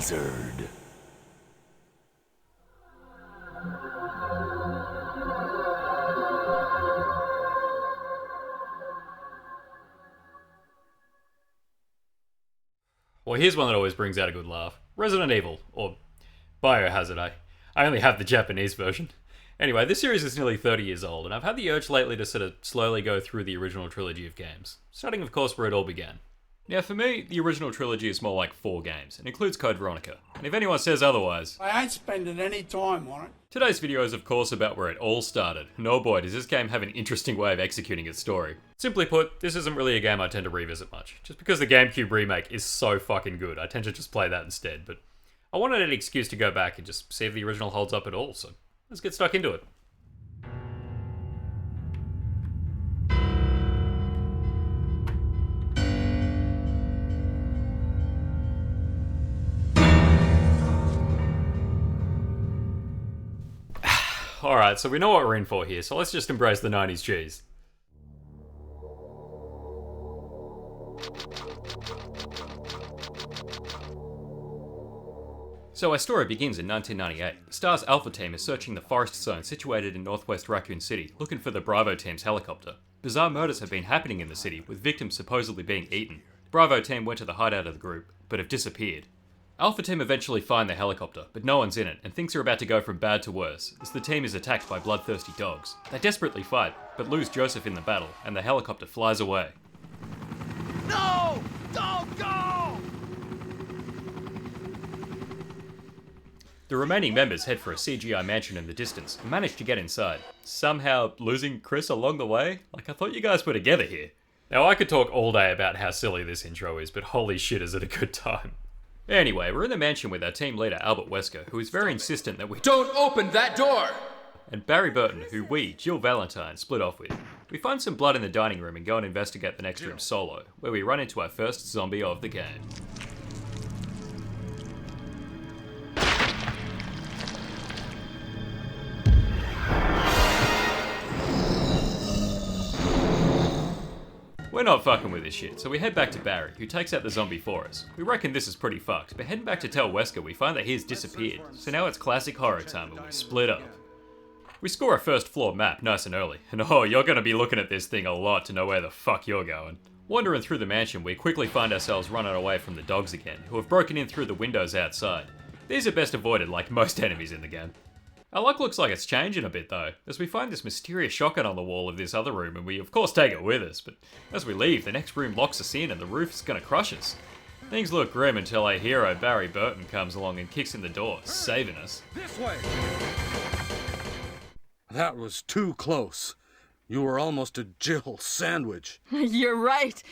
biohazard. Well, here's one that always brings out a good laugh. Resident Evil, or Biohazard. I only have the Japanese version. Anyway, this series is nearly 30 years old, and I've had the urge lately to sort of slowly go through the original trilogy of games, starting of course where it all began. Now for me, the original trilogy is more like 4 games, and includes Code Veronica, and if anyone says otherwise, I ain't spending any time on it. Today's video is of course about where it all started, and oh boy does this game have an interesting way of executing its story. Simply put, this isn't really a game I tend to revisit much, just because the GameCube remake is so fucking good, I tend to just play that instead, but I wanted an excuse to go back and just see if the original holds up at all, so let's get stuck into it. Alright, so we know what we're in for here, so let's just embrace the 90s cheese. So our story begins in 1998. The STAR's Alpha team is searching the forest zone situated in northwest Raccoon City, looking for the Bravo team's helicopter. Bizarre murders have been happening in the city, with victims supposedly being eaten. The Bravo team went to the hideout of the group, but have disappeared. Alpha team eventually find the helicopter, but no one's in it, and things are about to go from bad to worse, as the team is attacked by bloodthirsty dogs. They desperately fight, but lose Joseph in the battle, and the helicopter flies away. No! Don't go! The remaining members head for a CGI mansion in the distance, and manage to get inside, somehow losing Chris along the way? Like, I thought you guys were together here. Now I could talk all day about how silly this intro is, but holy shit is it a good time. Anyway, we're in the mansion with our team leader Albert Wesker, who is very insistent that we Don't open that door! and Barry Burton, who we, Jill Valentine, split off with. We find some blood in the dining room and go and investigate the next room solo, where we run into our first zombie of the game. We're not fucking with this shit, so we head back to Barry, who takes out the zombie for us. We reckon this is pretty fucked, but heading back to tell Wesker, we find that he's disappeared, so now it's classic horror time and we split up. We score a first floor map nice and early, and oh, you're gonna be looking at this thing a lot to know where the fuck you're going. Wandering through the mansion, we quickly find ourselves running away from the dogs again, who have broken in through the windows outside. These are best avoided like most enemies in the game. Our luck looks like it's changing a bit though, as we find this mysterious shotgun on the wall of this other room and we of course take it with us, but as we leave, the next room locks us in and the roof is gonna crush us. Things look grim until our hero Barry Burton comes along and kicks in the door, saving us. This way! That was too close. You were almost a Jill sandwich. You're right.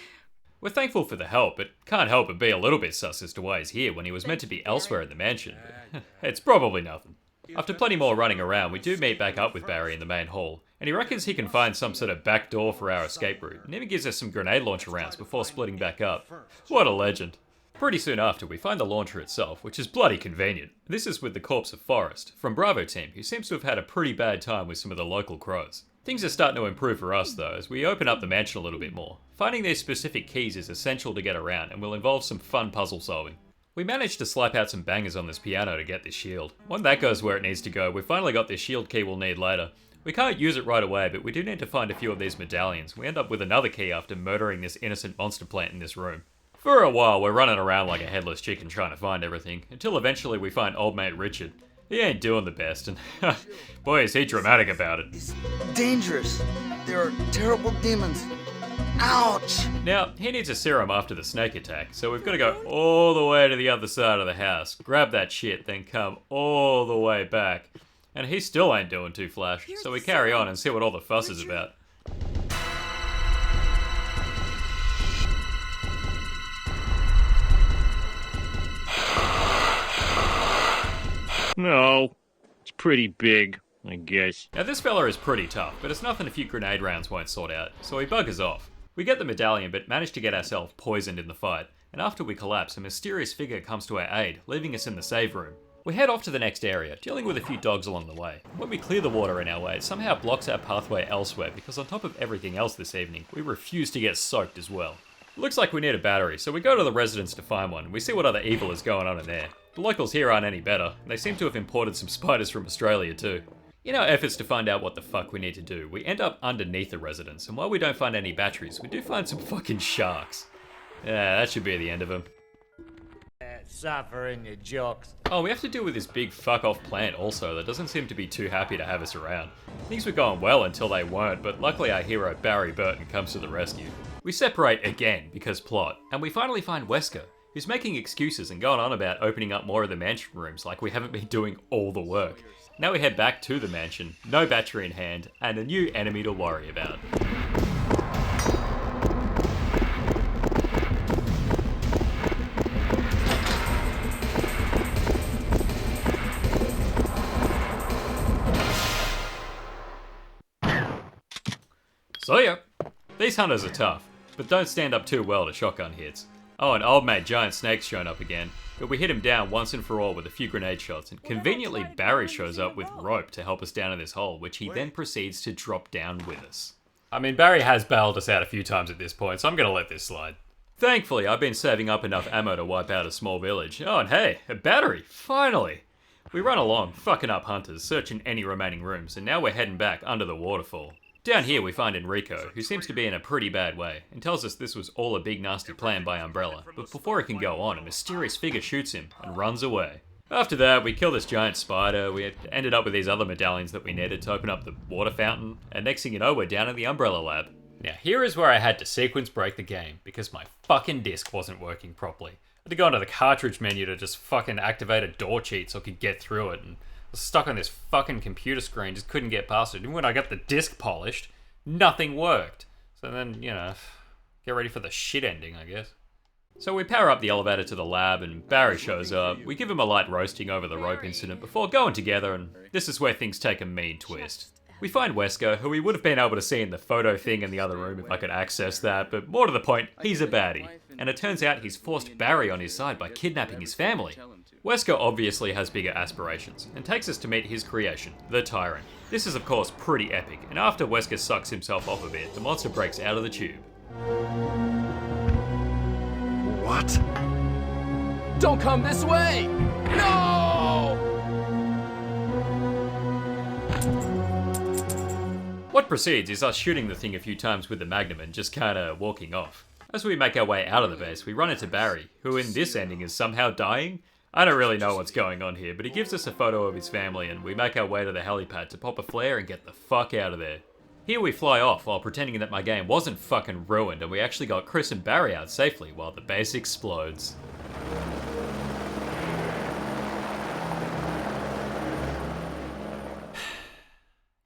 We're thankful for the help, but can't help but be a little bit sus as to why he's here when he was meant to be elsewhere in the mansion. But it's probably nothing. After plenty more running around, we do meet back up with Barry in the main hall, and he reckons he can find some sort of back door for our escape route, and even gives us some grenade launcher rounds before splitting back up. What a legend. Pretty soon after, we find the launcher itself, which is bloody convenient. This is with the corpse of Forrest, from Bravo team, who seems to have had a pretty bad time with some of the local crows. Things are starting to improve for us though, as we open up the mansion a little bit more. Finding these specific keys is essential to get around, and will involve some fun puzzle solving. We managed to slap out some bangers on this piano to get this shield. When that goes where it needs to go, we've finally got this shield key we'll need later. We can't use it right away, but we do need to find a few of these medallions. We end up with another key after murdering this innocent monster plant in this room. For a while, we're running around like a headless chicken trying to find everything, until eventually we find old mate Richard. He ain't doing the best, and boy is he dramatic about it. It's dangerous. There are terrible demons. Ouch! Now, he needs a serum after the snake attack, so we've got to go all the way to the other side of the house, grab that shit, then come all the way back. And he still ain't doing too flash, so we carry on and see what all the fuss is about. No, it's pretty big, I guess. Now this fella is pretty tough, but it's nothing a few grenade rounds won't sort out, so he buggers off. We get the medallion, but manage to get ourselves poisoned in the fight, and after we collapse, a mysterious figure comes to our aid, leaving us in the save room. We head off to the next area, dealing with a few dogs along the way. When we clear the water in our way, it somehow blocks our pathway elsewhere, because on top of everything else this evening, we refuse to get soaked as well. It looks like we need a battery, so we go to the residence to find one, and we see what other evil is going on in there. The locals here aren't any better. They seem to have imported some spiders from Australia too. In our efforts to find out what the fuck we need to do, we end up underneath the residence, and while we don't find any batteries, we do find some fucking sharks. Yeah, that should be the end of them. Suffering your jocks. Oh, we have to deal with this big fuck-off plant also that doesn't seem to be too happy to have us around. Things were going well until they weren't, but luckily our hero Barry Burton comes to the rescue. We separate again because plot, and we finally find Wesker, who's making excuses and going on about opening up more of the mansion rooms like we haven't been doing all the work. Now we head back to the mansion, no battery in hand, and a new enemy to worry about. So yeah, these hunters are tough, but don't stand up too well to shotgun hits. Oh, and old mate Giant Snake's shown up again, but we hit him down once and for all with a few grenade shots, and conveniently Barry shows up with rope to help us down in this hole, which he then proceeds to drop down with us. I mean, Barry has bailed us out a few times at this point, so I'm gonna let this slide. Thankfully, I've been saving up enough ammo to wipe out a small village. Oh, and hey, a battery, finally! We run along, fucking up hunters, searching any remaining rooms, and now we're heading back under the waterfall. Down here we find Enrico, who seems to be in a pretty bad way, and tells us this was all a big nasty plan by Umbrella, but before he can go on, a mysterious figure shoots him and runs away. After that, we kill this giant spider, we ended up with these other medallions that we needed to open up the water fountain, and next thing you know, we're down in the Umbrella lab. Now here is where I had to sequence break the game, because my fucking disc wasn't working properly. I had to go into the cartridge menu to just fucking activate a door cheat so I could get through it, and I was stuck on this fucking computer screen, just couldn't get past it. And when I got the disc polished, nothing worked. So then, you know, get ready for the shit ending, I guess. So we power up the elevator to the lab and Barry shows up. We give him a light roasting over the rope incident before going together, and this is where things take a mean twist. We find Wesker, who we would have been able to see in the photo thing in the other room if I could access that, but more to the point, he's a baddie. And it turns out he's forced Barry on his side by kidnapping his family. Wesker obviously has bigger aspirations, and takes us to meet his creation, the Tyrant. This is of course pretty epic, and after Wesker sucks himself off a bit, the monster breaks out of the tube. What? Don't come this way! No! What proceeds is us shooting the thing a few times with the Magnum and just kinda walking off. As we make our way out of the base, we run into Barry, who in this ending is somehow dying. I don't really know what's going on here, but he gives us a photo of his family and we make our way to the helipad to pop a flare and get the fuck out of there. Here we fly off while pretending that my game wasn't fucking ruined and we actually got Chris and Barry out safely while the base explodes.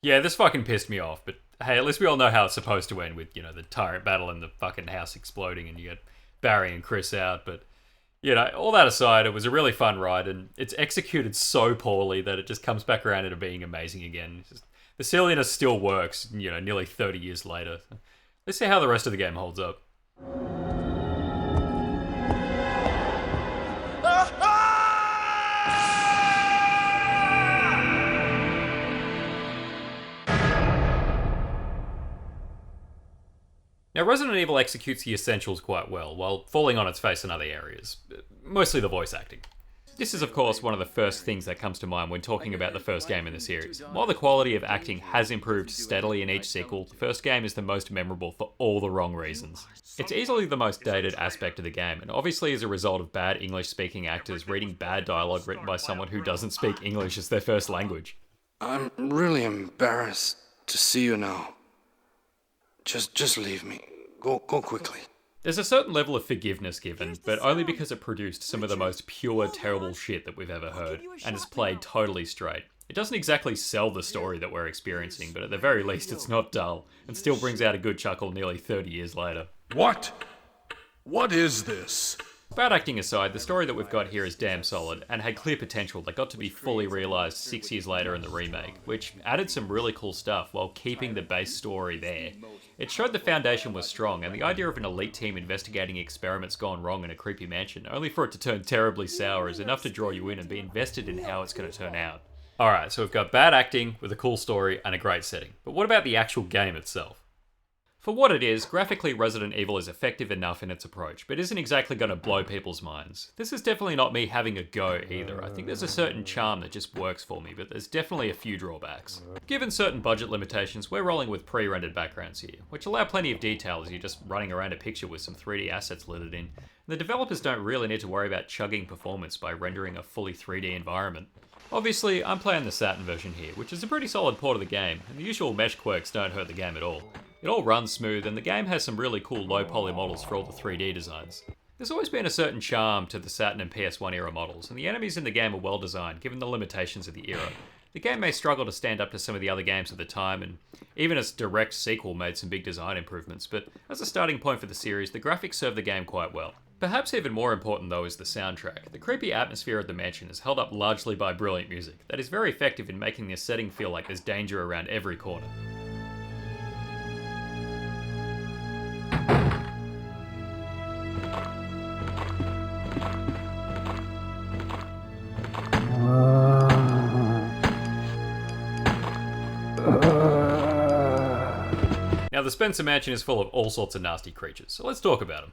Yeah, this fucking pissed me off, but hey, at least we all know how it's supposed to end with, you know, the tyrant battle and the fucking house exploding and you get Barry and Chris out, but you know, all that aside, it was a really fun ride, and it's executed so poorly that it just comes back around into being amazing again. Just, the silliness still works, you know, nearly 30 years later. Let's see how the rest of the game holds up. Now, Resident Evil executes the essentials quite well, while falling on its face in other areas. Mostly the voice acting. This is of course one of the first things that comes to mind when talking about the first game in the series. While the quality of acting has improved steadily in each sequel, the first game is the most memorable for all the wrong reasons. It's easily the most dated aspect of the game, and obviously as a result of bad English-speaking actors reading bad dialogue written by someone who doesn't speak English as their first language. I'm really embarrassed to see you now. Just leave me. Go quickly. There's a certain level of forgiveness given, but only because it produced some of the most pure, terrible shit that we've ever heard, and is played totally straight. It doesn't exactly sell the story that we're experiencing, but at the very least it's not dull, and still brings out a good chuckle nearly 30 years later. What? What is this? Bad acting aside, the story that we've got here is damn solid, and had clear potential that got to be fully realised 6 years later in the remake, which added some really cool stuff while keeping the base story there. It showed the foundation was strong, and the idea of an elite team investigating experiments gone wrong in a creepy mansion, only for it to turn terribly sour, is enough to draw you in and be invested in how it's going to turn out. Alright, so we've got bad acting with a cool story and a great setting, but what about the actual game itself? For what it is, graphically Resident Evil is effective enough in its approach, but isn't exactly going to blow people's minds. This is definitely not me having a go either. I think there's a certain charm that just works for me, but there's definitely a few drawbacks. Given certain budget limitations, we're rolling with pre-rendered backgrounds here, which allow plenty of detail as you're just running around a picture with some 3D assets littered in. The developers don't really need to worry about chugging performance by rendering a fully 3D environment. Obviously, I'm playing the Saturn version here, which is a pretty solid port of the game, and the usual mesh quirks don't hurt the game at all. It all runs smooth, and the game has some really cool low-poly models for all the 3D designs. There's always been a certain charm to the Saturn and PS1 era models, and the enemies in the game are well designed, given the limitations of the era. The game may struggle to stand up to some of the other games of the time, and even its direct sequel made some big design improvements, but as a starting point for the series, the graphics serve the game quite well. Perhaps even more important though is the soundtrack. The creepy atmosphere of the mansion is held up largely by brilliant music that is very effective in making this setting feel like there's danger around every corner. Now the Spencer Mansion is full of all sorts of nasty creatures, so let's talk about them.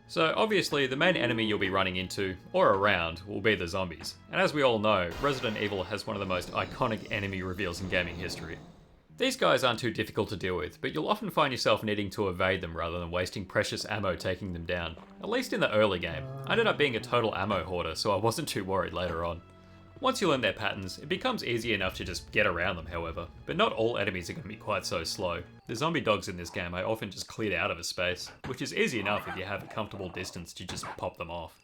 So obviously the main enemy you'll be running into, or around, will be the zombies. And as we all know, Resident Evil has one of the most iconic enemy reveals in gaming history. These guys aren't too difficult to deal with, but you'll often find yourself needing to evade them rather than wasting precious ammo taking them down. At least in the early game. I ended up being a total ammo hoarder, so I wasn't too worried later on. Once you learn their patterns, it becomes easy enough to just get around them, however. But not all enemies are going to be quite so slow. The zombie dogs in this game I often just cleared out of a space, which is easy enough if you have a comfortable distance to just pop them off.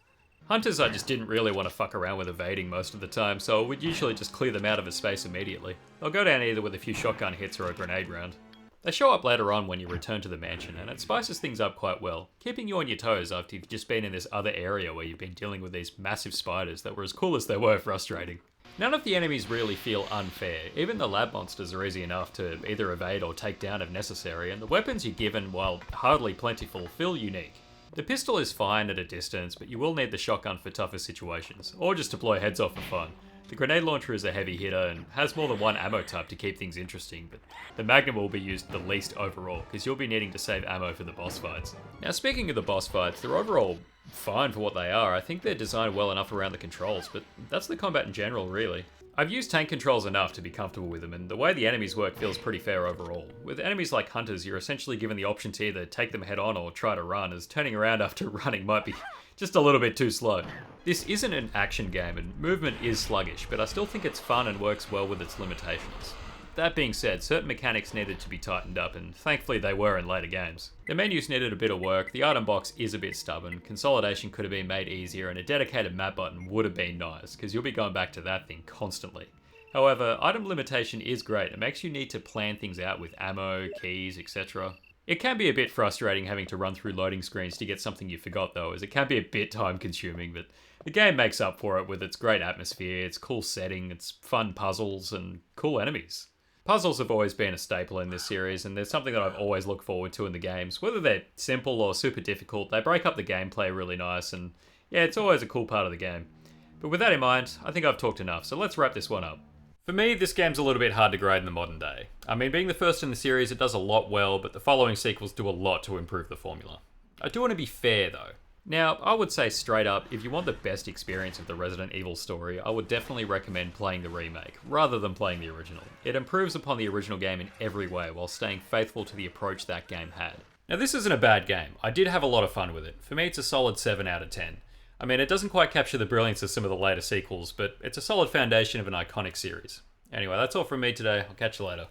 Hunters I just didn't really want to fuck around with evading most of the time, so I would usually just clear them out of a space immediately. They'll go down either with a few shotgun hits or a grenade round. They show up later on when you return to the mansion, and it spices things up quite well, keeping you on your toes after you've just been in this other area where you've been dealing with these massive spiders that were as cool as they were frustrating. None of the enemies really feel unfair. Even the lab monsters are easy enough to either evade or take down if necessary, and the weapons you're given, while hardly plentiful, feel unique. The pistol is fine at a distance, but you will need the shotgun for tougher situations, or just to blow heads off for fun. The grenade launcher is a heavy hitter and has more than one ammo type to keep things interesting, but the Magnum will be used the least overall, because you'll be needing to save ammo for the boss fights. Now speaking of the boss fights, they're overall fine for what they are. I think they're designed well enough around the controls, but that's the combat in general really. I've used tank controls enough to be comfortable with them, and the way the enemies work feels pretty fair overall. With enemies like hunters, you're essentially given the option to either take them head on or try to run, as turning around after running might be just a little bit too slow. This isn't an action game, and movement is sluggish, but I still think it's fun and works well with its limitations. That being said, certain mechanics needed to be tightened up, and thankfully they were in later games. The menus needed a bit of work, the item box is a bit stubborn, consolidation could have been made easier, and a dedicated map button would have been nice, because you'll be going back to that thing constantly. However, item limitation is great. It makes you need to plan things out with ammo, keys, etc. It can be a bit frustrating having to run through loading screens to get something you forgot though, as it can be a bit time consuming, but the game makes up for it with its great atmosphere, its cool setting, its fun puzzles, and cool enemies. Puzzles have always been a staple in this series, and there's something that I've always looked forward to in the games. Whether they're simple or super difficult, they break up the gameplay really nice, and yeah, it's always a cool part of the game. But with that in mind, I think I've talked enough, so let's wrap this one up. For me, this game's a little bit hard to grade in the modern day. I mean, being the first in the series, it does a lot well, but the following sequels do a lot to improve the formula. I do want to be fair though. Now, I would say straight up, if you want the best experience of the Resident Evil story, I would definitely recommend playing the remake, rather than playing the original. It improves upon the original game in every way, while staying faithful to the approach that game had. Now, this isn't a bad game. I did have a lot of fun with it. For me, it's a solid 7 out of 10. I mean, it doesn't quite capture the brilliance of some of the later sequels, but it's a solid foundation of an iconic series. Anyway, that's all from me today. I'll catch you later.